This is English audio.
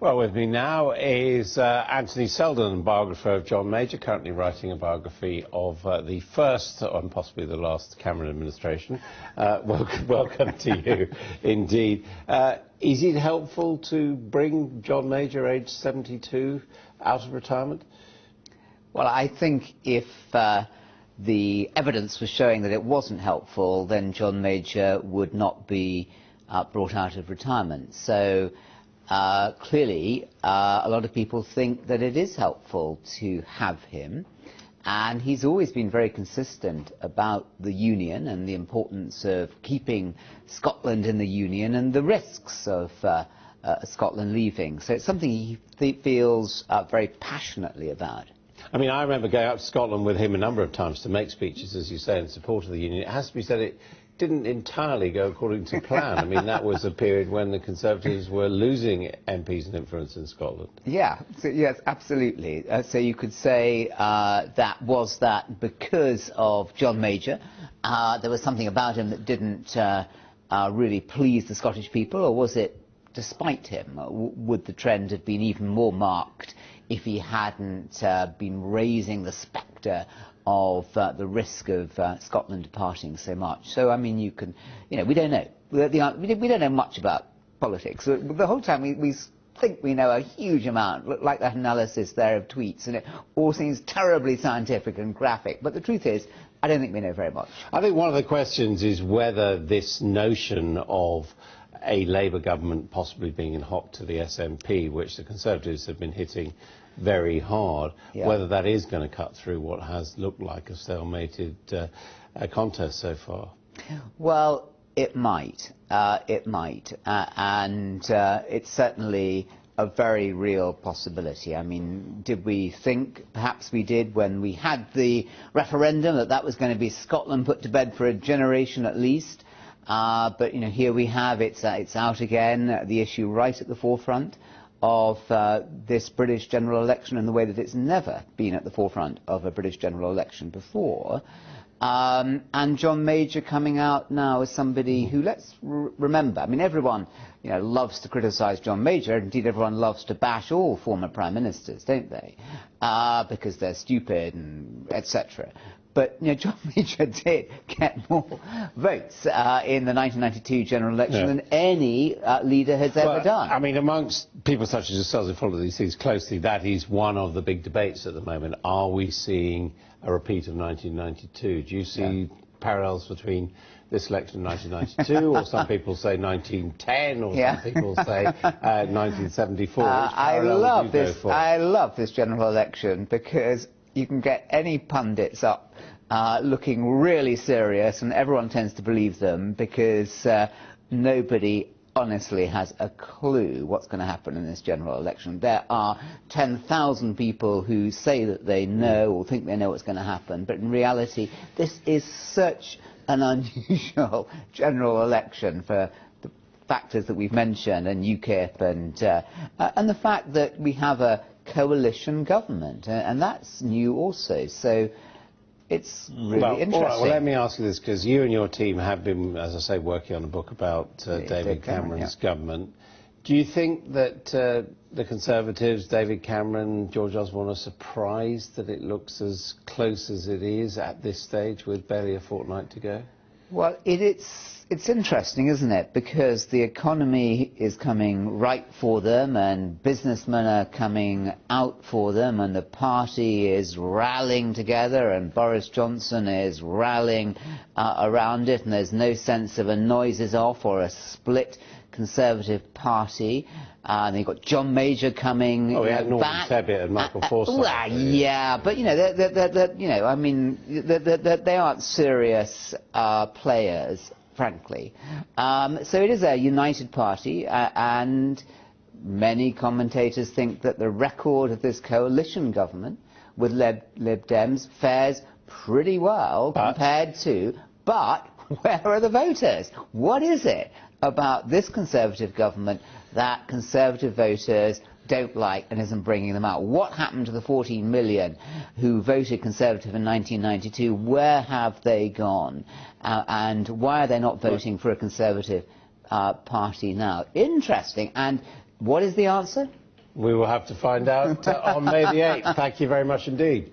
Well, with me now is Anthony Seldon, biographer of John Major, currently writing a biography of the first and possibly the last Cameron administration. Welcome to you, indeed. Is it helpful to bring John Major, aged 72, out of retirement? Well, I think if the evidence was showing that it wasn't helpful, then John Major would not be brought out of retirement. So clearly, a lot of people think that it is helpful to have him, and he's always been very consistent about the Union and the importance of keeping Scotland in the Union and the risks of Scotland leaving. So it's something he feels very passionately about. I mean, I remember going up to Scotland with him a number of times to make speeches, as you say, in support of the Union. It has to be said it didn't entirely go according to plan. I mean, that was a period when the Conservatives were losing MPs and influence in Scotland. Yeah, yes, absolutely. So you could say that because of John Major, there was something about him that didn't really please the Scottish people, or was it despite him? Would the trend have been even more marked if he hadn't been raising the spectre of the risk of Scotland departing so much? So, I mean, we don't know. We don't know much about politics. The whole time we think we know a huge amount, like that analysis there of tweets, and it all seems terribly scientific and graphic. But the truth is, I don't think we know very much. I think one of the questions is whether this notion of a Labour government possibly being in hock to the SNP, which the Conservatives have been hitting very hard, whether that is going to cut through what has looked like a stalemated contest so far. Well, it might. And it's certainly a very real possibility. I mean, did we think, perhaps we did, when we had the referendum, that was going to be Scotland put to bed for a generation at least? But, you know, here we have it's out again, the issue right at the forefront of this British general election, in the way that it's never been at the forefront of a British general election before. And John Major coming out now as somebody who, let's remember, I mean, everyone loves to criticise John Major. Indeed, everyone loves to bash all former prime ministers, don't they? Because they're stupid and etc. But John Major did get more votes in the 1992 general election than any leader has ever done. I mean, amongst people such as yourselves who follow these things closely, that is one of the big debates at the moment. Are we seeing a repeat of 1992? Do you see parallels between this election and 1992, or some people say 1910, or some people say 1974? I love this general election because you can get any pundits up looking really serious, and everyone tends to believe them because nobody honestly has a clue what's going to happen in this general election. There are 10,000 people who say that they know or think they know what's going to happen, but in reality this is such an unusual general election for the factors that we've mentioned, and UKIP, and the fact that we have a coalition government, and that's new also. So it's really interesting. All right, well, let me ask you this, because you and your team have been, as I say, working on a book about David Cameron's government. Do you think that the Conservatives, David Cameron, George Osborne, are surprised that it looks as close as it is at this stage with barely a fortnight to go? Well, it's interesting, isn't it? Because the economy is coming right for them, and businessmen are coming out for them, and the party is rallying together, and Boris Johnson is rallying around it, and there's no sense of a noise is off or a split Conservative Party. And you've got John Major coming. Oh, we had Norman Tebbit and Michael Forsyth. Well, yeah, but I mean, they aren't serious players, frankly. So it is a united party, and many commentators think that the record of this coalition government with Lib Dems fares pretty well compared to. But where are the voters? What is it about this Conservative government that Conservative voters don't like and isn't bringing them out? What happened to the 14 million who voted Conservative in 1992? Where have they gone? And why are they not voting for a Conservative party now? Interesting. And what is the answer? We will have to find out on May the 8th. Thank you very much indeed.